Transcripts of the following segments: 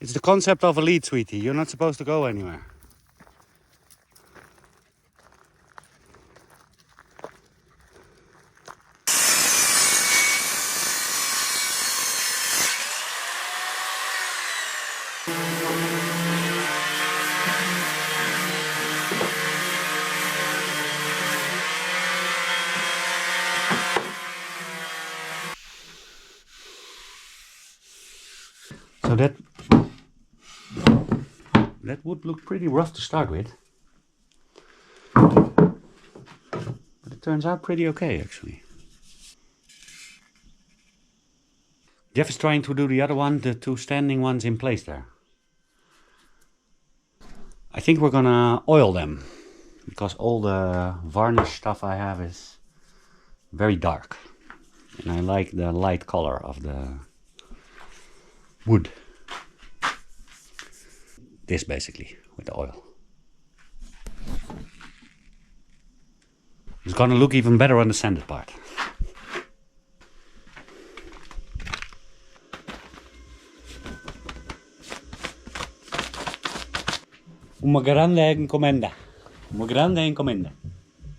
It's the concept of a lead, sweetie. You're not supposed to go anywhere. So that would look pretty rough to start with. But it turns out pretty okay, actually. Jeff is trying to do the other one, the two standing ones in place there. I think we're gonna oil them, because all the varnish stuff I have is very dark. And I like the light color of the wood. This basically, with the oil. It's gonna look even better on the sanded part. Una grande encomenda. Una grande encomenda.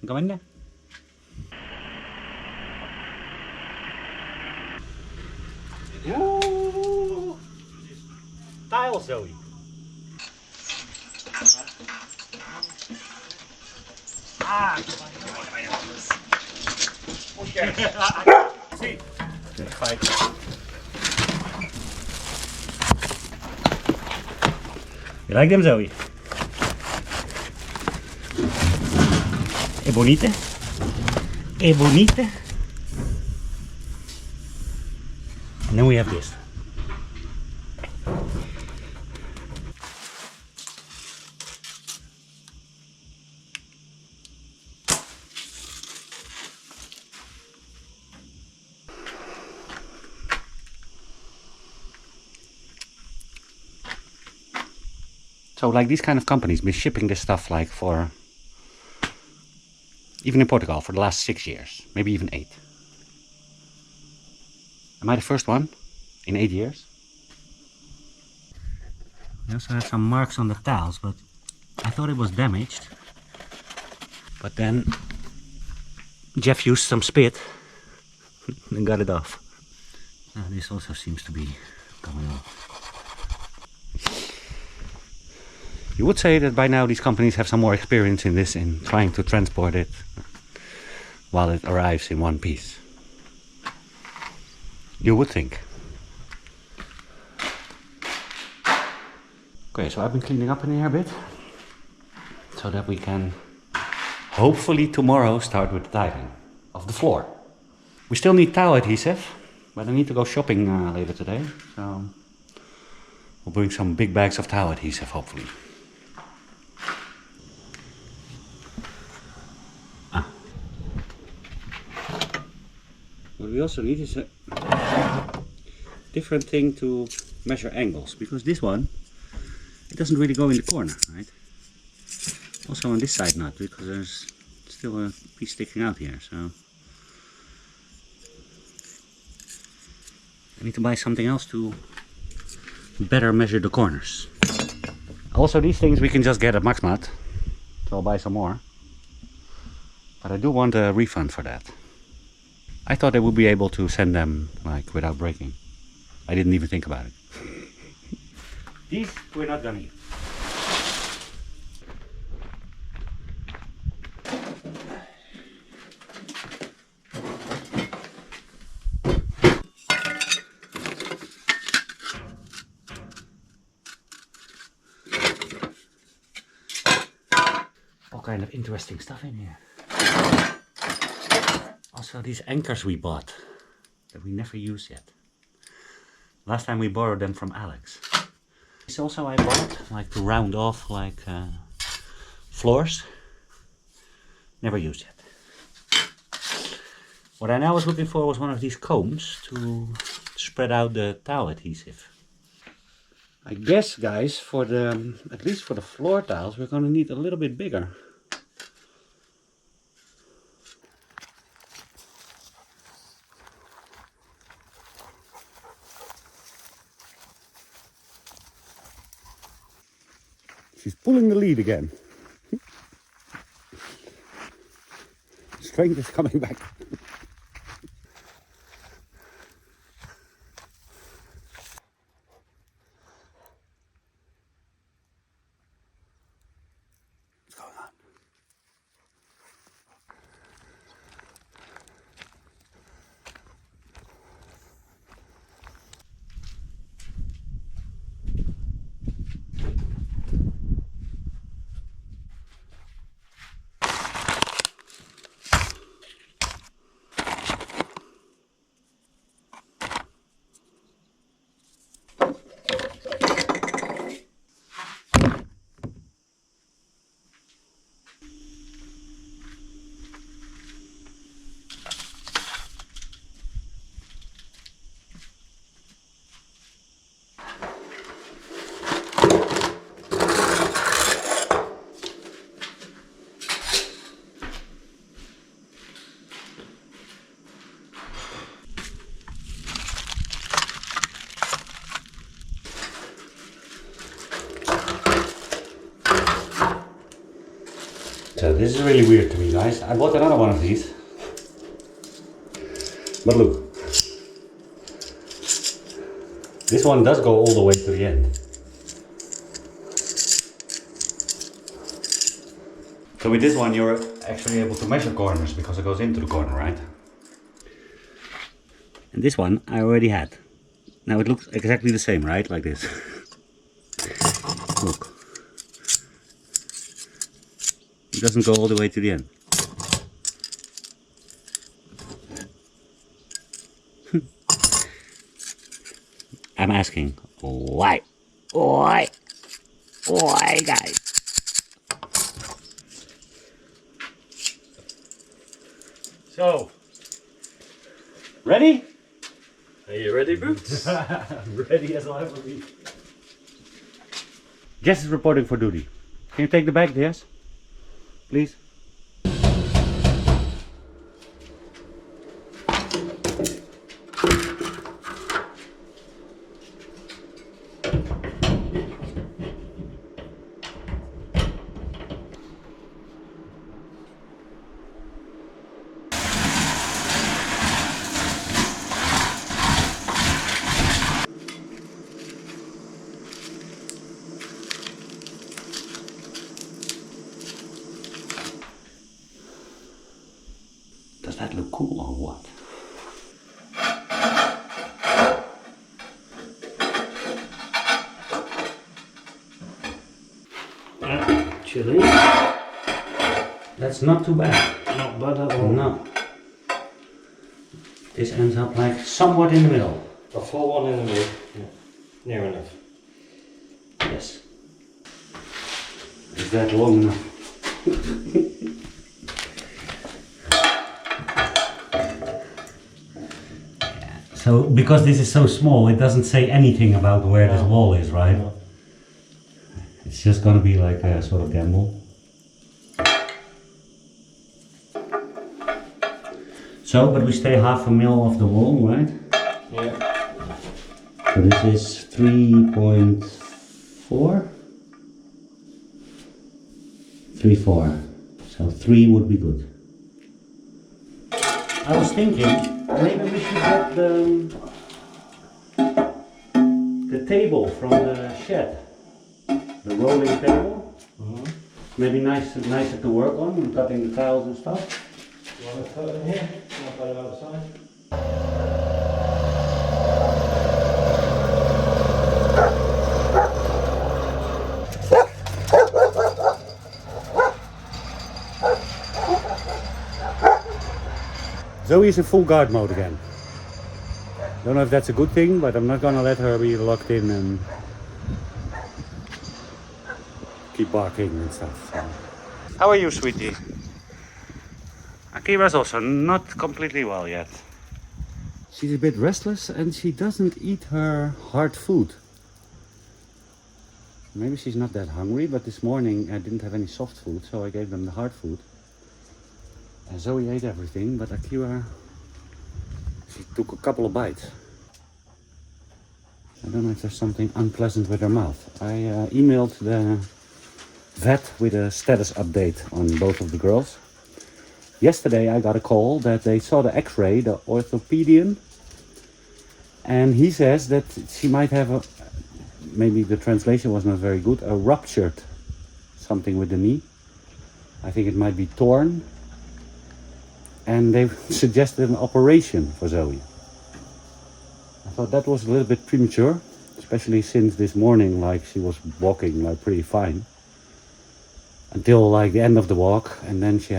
Encomenda? Ooh! Tile, Zoe. Ah! See? Fight. You like them, Zoe? E bonite? E bonite? And then we have this. So like these kind of companies been shipping this stuff like for, even in Portugal, for the last 6 years, maybe even 8. Am I the first one in 8 years? I also had some marks on the tiles, but I thought it was damaged. But then Jeff used some spit and got it off. This also seems to be coming off. You would say that by now these companies have some more experience in this, in trying to transport it while it arrives in one piece. You would think. Okay, so I've been cleaning up in here a bit, so that we can hopefully tomorrow start with the tiling of the floor. We still need towel adhesive, but I need to go shopping later today, so we'll bring some big bags of towel adhesive hopefully. What we also need is a different thing to measure angles, because this one, it doesn't really go in the corner, right? Also on this side not, because there's still a piece sticking out here, so I need to buy something else to better measure the corners. Also these things we can just get at Maxmat, so I'll buy some more. But I do want a refund for that. I thought I would be able to send them like without breaking. I didn't even think about it. These we're not gonna use. All kind of interesting stuff in here. Also these anchors we bought that we never used yet. Last time we borrowed them from Alex. This also I bought, like to round off like floors. Never used yet. What I now was looking for was one of these combs to spread out the towel adhesive. I guess guys, for the, at least for the floor tiles, we're gonna need a little bit bigger. She's pulling the lead again. Strength is coming back. What's going on? So this is really weird to me, guys. I bought another one of these. But look. This one does go all the way to the end. So with this one you're actually able to measure corners because it goes into the corner, right? And this one I already had. Now it looks exactly the same, right? Like this. Look. It doesn't go all the way to the end. I'm asking, why? Why? Why, guys? So, ready? Are you ready, Boots? Ready as I'll ever be. Jess is reporting for duty. Can you take the bag, Jess? Please. Does that look cool or what? Actually, That's not too bad. not bad at all. No. This ends up like somewhat in the middle. A full one in the middle. Yeah. Near enough. Yes. Is that long enough? So, because this is so small, it doesn't say anything about where this wall is, right? No. It's just gonna be like a sort of gamble. So, but we stay half a mil off the wall, right? Yeah. So this is 3.4? 3.4. So 3 would be good. I was thinking, maybe we should get the table from the shed. The rolling table. Maybe nicer to work on when cutting the tiles and stuff. You want to put it in here? I'll put it outside. Zoe is in full guard mode again. Don't know if that's a good thing, but I'm not gonna let her be locked in and keep barking and stuff. So. How are you, sweetie? Akira's also not completely well yet. She's a bit restless and she doesn't eat her hard food. Maybe she's not that hungry, but this morning I didn't have any soft food, so I gave them the hard food. And Zoe ate everything, but Akira, she took a couple of bites. I don't know if there's something unpleasant with her mouth. I emailed the vet with a status update on both of the girls. Yesterday I got a call that they saw the x-ray, the orthopedian, and he says that she might have a, maybe the translation was not very good, a ruptured something with the knee. I think it might be torn, and they've suggested an operation for Zoe. I thought that was a little bit premature, especially since this morning, like, she was walking like pretty fine until like the end of the walk, and then she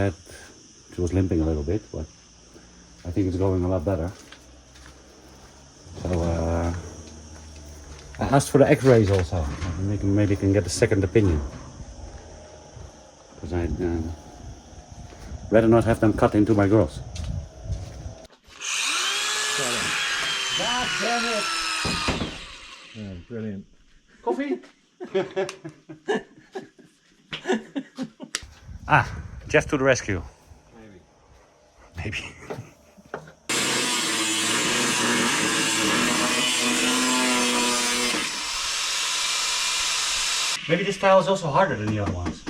was limping a little bit, but I think it's going a lot better. So I asked for the x-rays also. Maybe can get a second opinion, because I'd rather not have them cut into my girls. God damn it! Oh, brilliant. Coffee? Jeff to the rescue. Maybe. Maybe this towel is also harder than the other ones.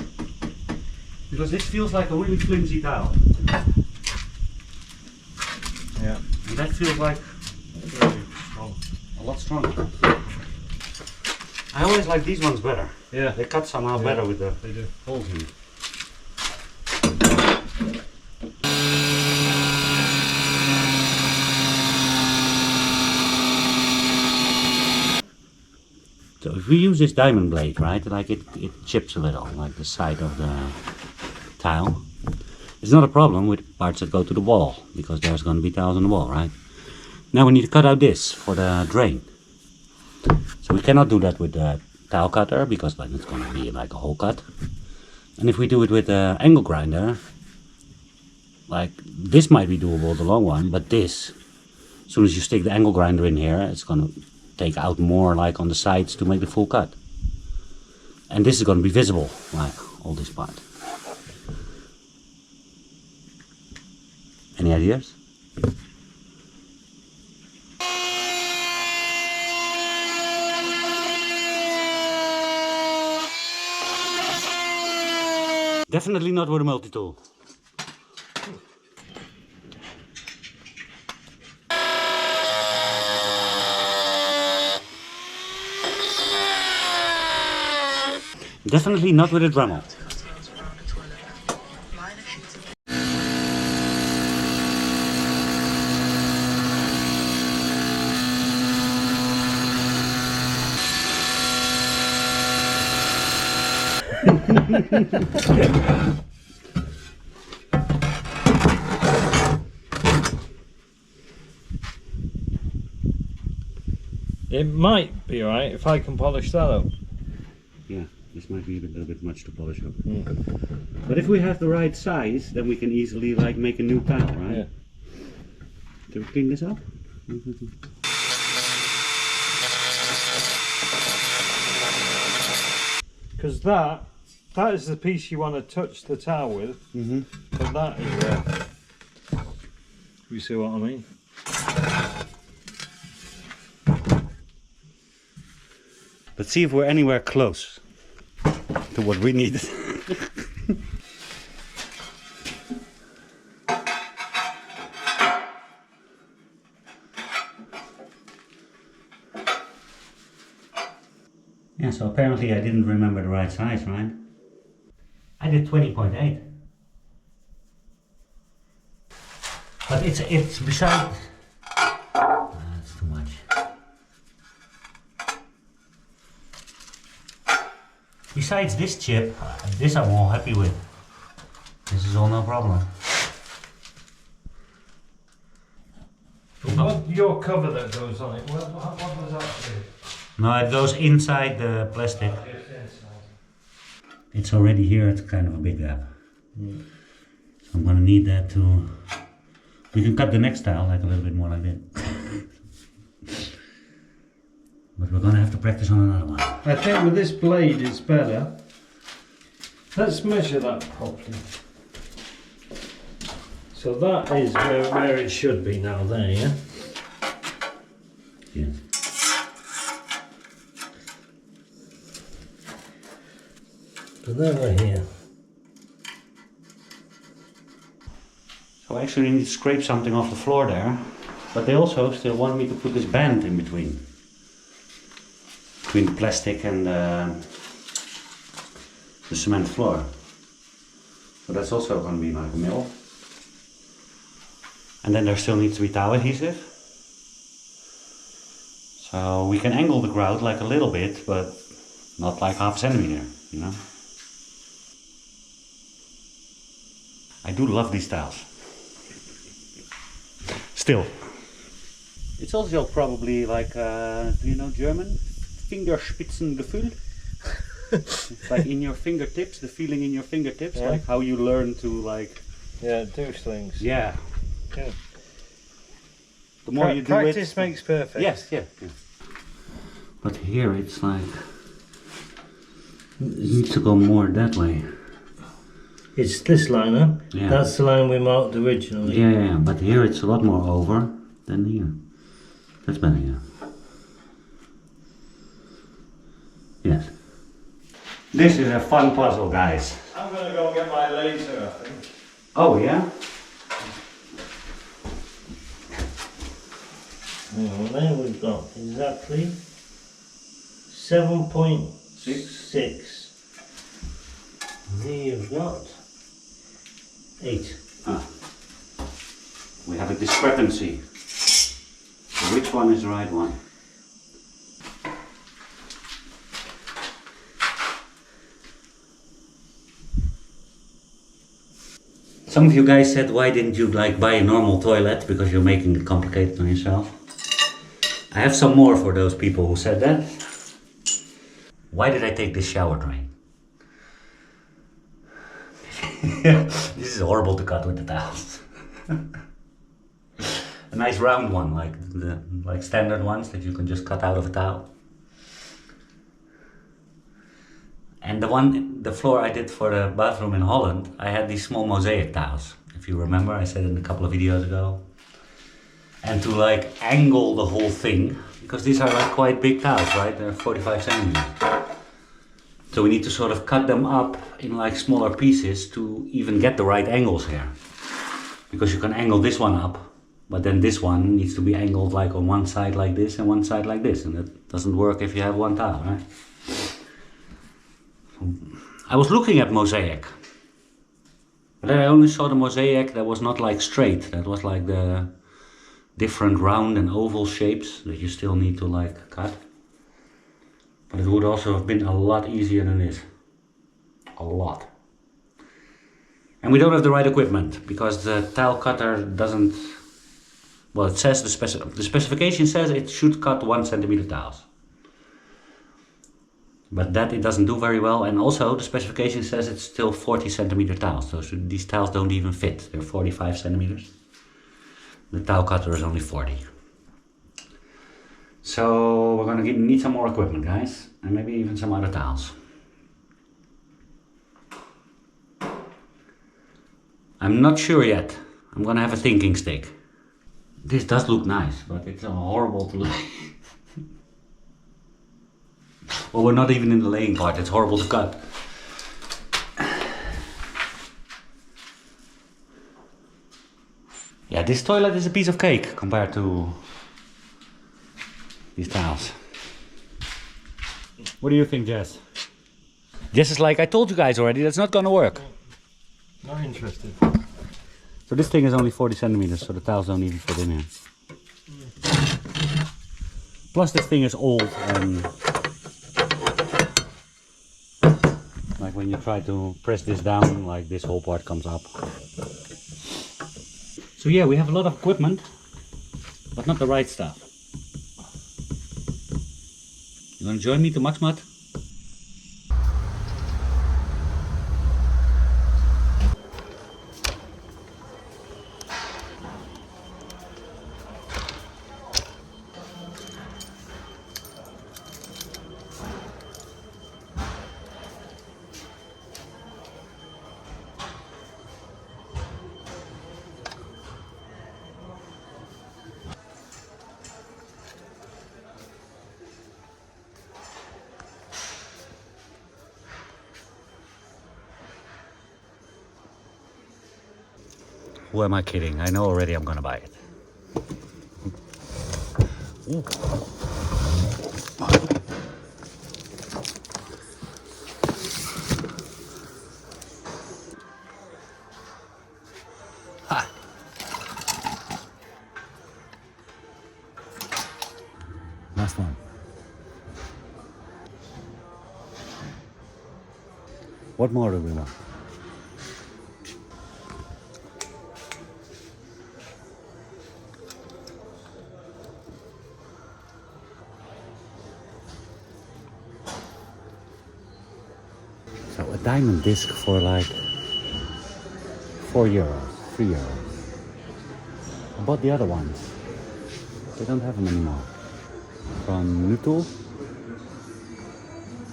Because this feels like a really flimsy towel. Yeah. And that feels like a lot stronger. I always like these ones better. Yeah. They cut somehow better with the They do. holes in it. So if we use this diamond blade, right, like it chips a little, like the side of the tile. It's not a problem with parts that go to the wall, because there's going to be tiles on the wall, right? Now we need to cut out this for the drain. So we cannot do that with the tile cutter, because then it's going to be like a hole cut. And if we do it with the angle grinder, like this might be doable, the long one, but this, as soon as you stick the angle grinder in here, it's going to take out more like on the sides to make the full cut. And this is going to be visible, like all this part. Any ideas? Definitely not with a multi-tool. Definitely not with a Dremel. It might be alright if I can polish that up. Yeah, this might be a little bit much to polish up. But if we have the right size, then we can easily like make a new tile, right? Yeah. Can we clean this up? Because that is the piece you want to touch the towel with. But that is you see what I mean? Let's see if we're anywhere close to what we need. Yeah, so apparently I didn't remember the right size, right? I did 20.8. But it's beside... that's too much. Besides this chip, this I'm all happy with. This is all no problem. What your cover that goes on it? What does that do? No, it goes inside the plastic. It's already here, it's kind of a big gap. So I'm gonna need that to... We can cut the next tile like a little bit more like that. But we're gonna have to practice on another one. I think with this blade it's better. Let's measure that properly. So that is where it should be now there, yeah? So then we're here. So I actually need to scrape something off the floor there, but they also still want me to put this band in between the plastic and the cement floor. So that's also going to be like a mill. And then there still needs to be towel adhesive. So we can angle the grout like a little bit, but not like half a centimeter, you know. I do love these tiles. Still. It's also probably like, do you know German? Fingerspitzengefühl. It's like in your fingertips, the feeling in your fingertips, Yeah. like how you learn to like... Yeah, do things. Yeah. Yeah. The more you do Practice it... makes perfect. Yes, yeah. But here it's like... It needs to go more that way. It's this line, huh? Yeah. That's the line we marked originally. Yeah, but here it's a lot more over than here. That's better, yeah. Yes. This is a fun puzzle, guys. I'm going to go and get my laser, I think. Oh, yeah? Well, there we've got exactly 7.6. Here you've got 8. Ah. We have a discrepancy. So which one is the right one? Some of you guys said, why didn't you like buy a normal toilet because you're making it complicated on yourself? I have some more for those people who said that. Why did I take this shower drain? This is horrible to cut with the towels. A nice round one, like standard ones that you can just cut out of a towel. And the floor I did for the bathroom in Holland, I had these small mosaic tiles. If you remember, I said it a couple of videos ago. And to like angle the whole thing, because these are like quite big tiles, right? They're 45 centimeters. So we need to sort of cut them up in like smaller pieces to even get the right angles here. Because you can angle this one up, but then this one needs to be angled like on one side like this and one side like this. And that doesn't work if you have one tile, right? I was looking at mosaic, but I only saw the mosaic that was not like straight. That was like the different round and oval shapes that you still need to like cut. But it would also have been a lot easier than this. A lot. And we don't have the right equipment because the tile cutter doesn't, well, it says the specification says it should cut 1 centimeter tiles. But that it doesn't do very well, and also the specification says it's still 40 centimeter tiles. So these tiles don't even fit. They're 45 centimeters. The tile cutter is only 40. So we're gonna need some more equipment, guys, and maybe even some other tiles. I'm not sure yet. I'm gonna have a thinking stick. This does look nice, but it's horrible to look. Well, we're not even in the laying part, it's horrible to cut. Yeah, this toilet is a piece of cake compared to these tiles. What do you think, Jess? Jess is like, I told you guys already, that's not gonna work. Not interested. So this thing is only 40 centimeters, so the tiles don't even fit in here. Plus this thing is old and like when you try to press this down, like this whole part comes up. So yeah, we have a lot of equipment, but not the right stuff. You wanna join me to Maxmat? Who am I kidding? I know already I'm gonna buy it. Ooh. Ha. Last one. What more do we want? So a diamond disc for like €4, €3. I bought the other ones. They don't have them anymore. From Nutul.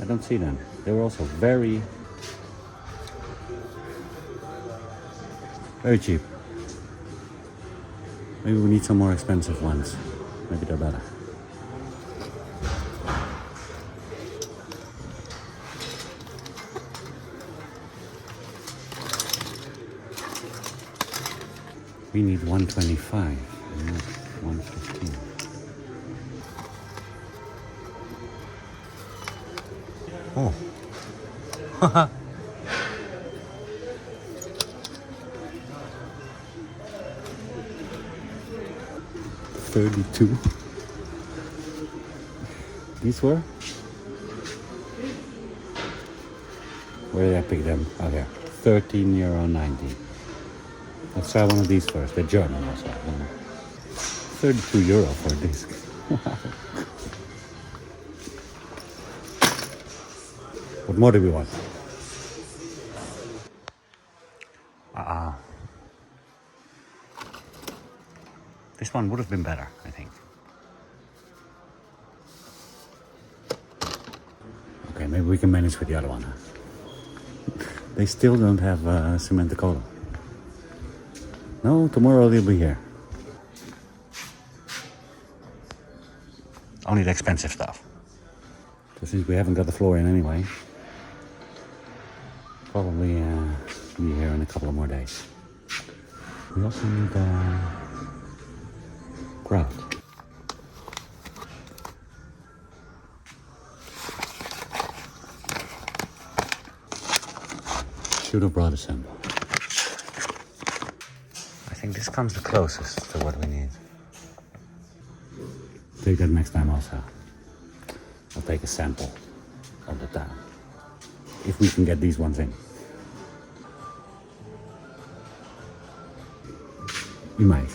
I don't see them. They were also very cheap. Maybe we need some more expensive ones. Maybe they're better. We need 125, not 115. Oh. 32. These were? Where did I pick them? Oh, here. €13.90. Let's try one of these first. They're German also. €32 for a disc. What more do we want? This one would have been better, I think. Okay, maybe we can manage with the other one. Huh? They still don't have cement cola. No, tomorrow they'll be here. Only the expensive stuff. So since we haven't got the floor in anyway, probably be here in a couple of more days. We also need grout. Should have brought a sample. I think this comes the closest to what we need. Take that next time also. I'll take a sample of the town. If we can get these ones in. We might.